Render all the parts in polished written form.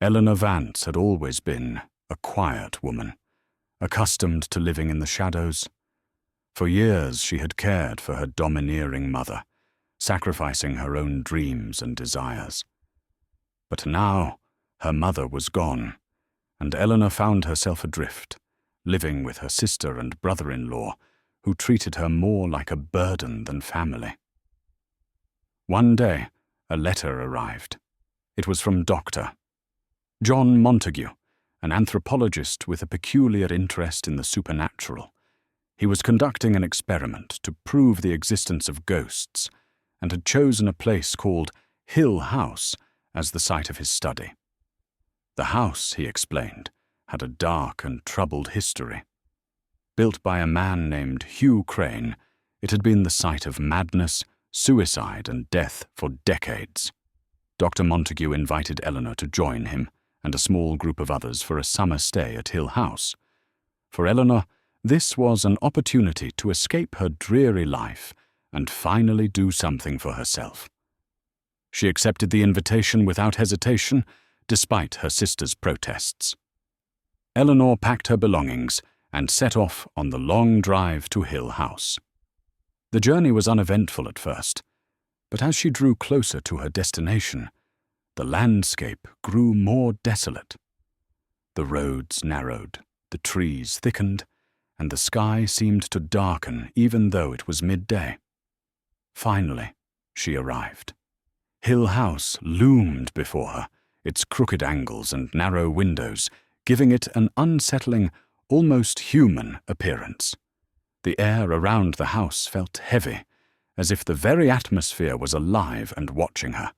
Eleanor Vance had always been a quiet woman, accustomed to living in the shadows. For years she had cared for her domineering mother, sacrificing her own dreams and desires. But now her mother was gone, and Eleanor found herself adrift, living with her sister and brother-in-law, who treated her more like a burden than family. One day, a letter arrived. It was from Dr. John Montague, an anthropologist with a peculiar interest in the supernatural. He was conducting an experiment to prove the existence of ghosts and had chosen a place called Hill House as the site of his study. The house, he explained, had a dark and troubled history. Built by a man named Hugh Crane, it had been the site of madness, suicide, and death for decades. Dr. Montague invited Eleanor to join him and a small group of others for a summer stay at Hill House. For Eleanor, this was an opportunity to escape her dreary life and finally do something for herself. She accepted the invitation without hesitation, despite her sister's protests. Eleanor packed her belongings and set off on the long drive to Hill House. The journey was uneventful at first, but as she drew closer to her destination, the landscape grew more desolate. The roads narrowed, the trees thickened, and the sky seemed to darken even though it was midday. Finally, she arrived. Hill House loomed before her, its crooked angles and narrow windows giving it an unsettling, almost human appearance. The air around the house felt heavy, as if the very atmosphere was alive and watching her.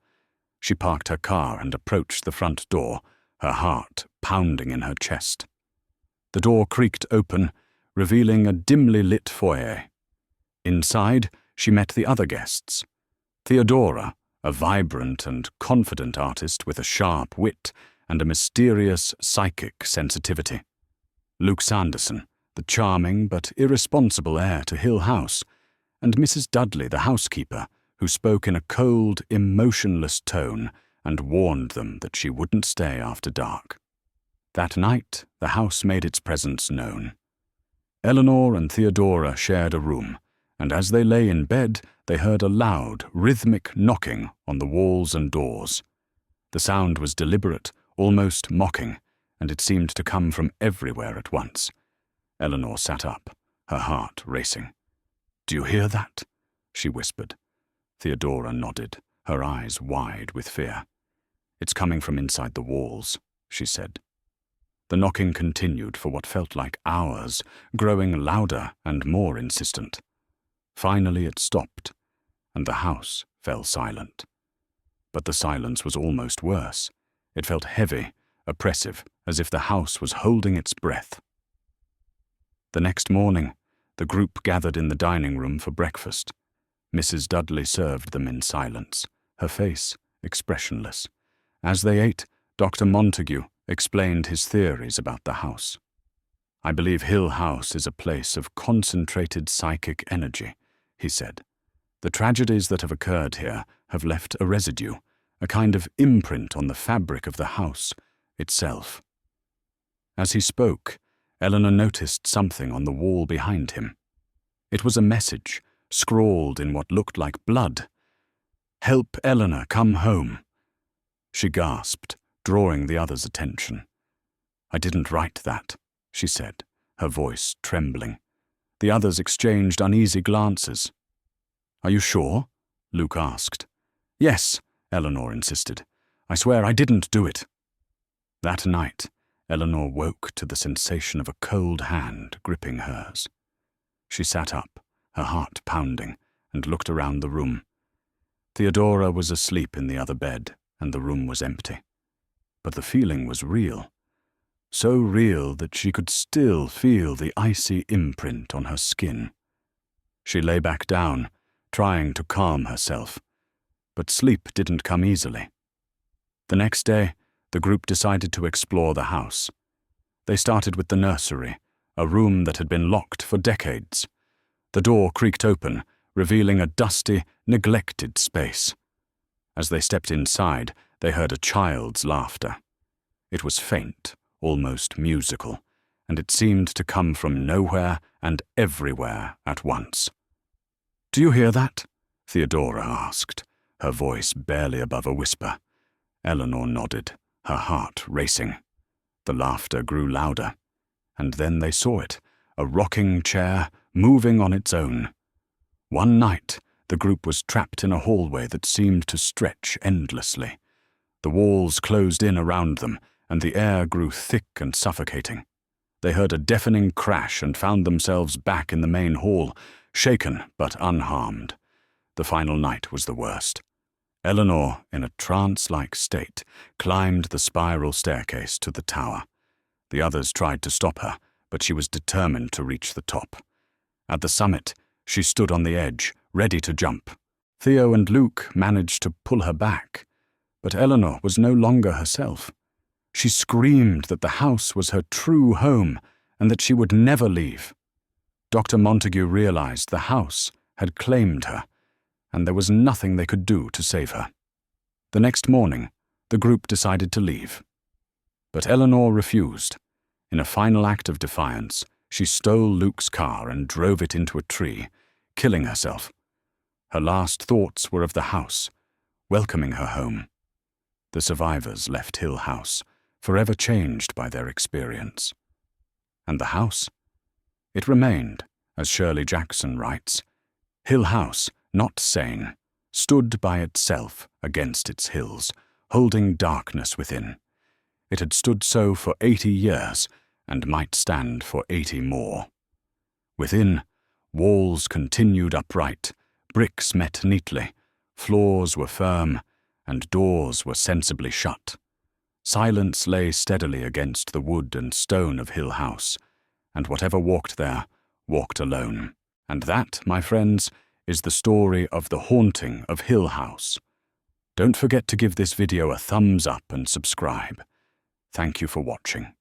She parked her car and approached the front door, her heart pounding in her chest. The door creaked open, revealing a dimly lit foyer. Inside, she met the other guests. Theodora, a vibrant and confident artist with a sharp wit and a mysterious psychic sensitivity. Luke Sanderson, the charming but irresponsible heir to Hill House, and Mrs. Dudley, the housekeeper, who spoke in a cold, emotionless tone and warned them that she wouldn't stay after dark. That night, the house made its presence known. Eleanor and Theodora shared a room, and as they lay in bed, they heard a loud, rhythmic knocking on the walls and doors. The sound was deliberate, almost mocking, and it seemed to come from everywhere at once. Eleanor sat up, her heart racing. "Do you hear that?" she whispered. Theodora nodded, her eyes wide with fear. "It's coming from inside the walls," she said. The knocking continued for what felt like hours, growing louder and more insistent. Finally it stopped, and the house fell silent. But the silence was almost worse. It felt heavy, oppressive, as if the house was holding its breath. The next morning, the group gathered in the dining room for breakfast. Mrs. Dudley served them in silence, her face expressionless. As they ate, Dr. Montague explained his theories about the house. "I believe Hill House is a place of concentrated psychic energy," he said. "The tragedies that have occurred here have left a residue, a kind of imprint on the fabric of the house itself." As he spoke, Eleanor noticed something on the wall behind him. It was a message, scrawled in what looked like blood. "Help Eleanor come home." She gasped, drawing the others' attention. "I didn't write that," she said, her voice trembling. The others exchanged uneasy glances. "Are you sure?" Luke asked. "Yes," Eleanor insisted. "I swear I didn't do it." That night, Eleanor woke to the sensation of a cold hand gripping hers. She sat up, her heart pounding, and looked around the room. Theodora was asleep in the other bed, and the room was empty. But the feeling was real. So real that she could still feel the icy imprint on her skin. She lay back down, trying to calm herself, but sleep didn't come easily. The next day, the group decided to explore the house. They started with the nursery, a room that had been locked for decades. The door creaked open, revealing a dusty, neglected space. As they stepped inside, they heard a child's laughter. It was faint, almost musical, and it seemed to come from nowhere and everywhere at once. "Do you hear that?" Theodora asked, her voice barely above a whisper. Eleanor nodded, her heart racing. The laughter grew louder, and then they saw it, a rocking chair moving on its own. One night, the group was trapped in a hallway that seemed to stretch endlessly. The walls closed in around them, and the air grew thick and suffocating. They heard a deafening crash and found themselves back in the main hall, shaken but unharmed. The final night was the worst. Eleanor, in a trance-like state, climbed the spiral staircase to the tower. The others tried to stop her, but she was determined to reach the top. At the summit, she stood on the edge, ready to jump. Theo and Luke managed to pull her back, but Eleanor was no longer herself. She screamed that the house was her true home and that she would never leave. Dr. Montague realized the house had claimed her, and there was nothing they could do to save her. The next morning, the group decided to leave. But Eleanor refused. In a final act of defiance, she stole Luke's car and drove it into a tree, killing herself. Her last thoughts were of the house, welcoming her home. The survivors left Hill House, forever changed by their experience. And the house? It remained, as Shirley Jackson writes. Hill House, not sane, stood by itself against its hills, holding darkness within. It had stood so for 80 years, and might stand for 80 more. Within, walls continued upright, bricks met neatly, floors were firm, and doors were sensibly shut. Silence lay steadily against the wood and stone of Hill House, and whatever walked there, walked alone. And that, my friends, is the story of the haunting of Hill House. Don't forget to give this video a thumbs up and subscribe. Thank you for watching.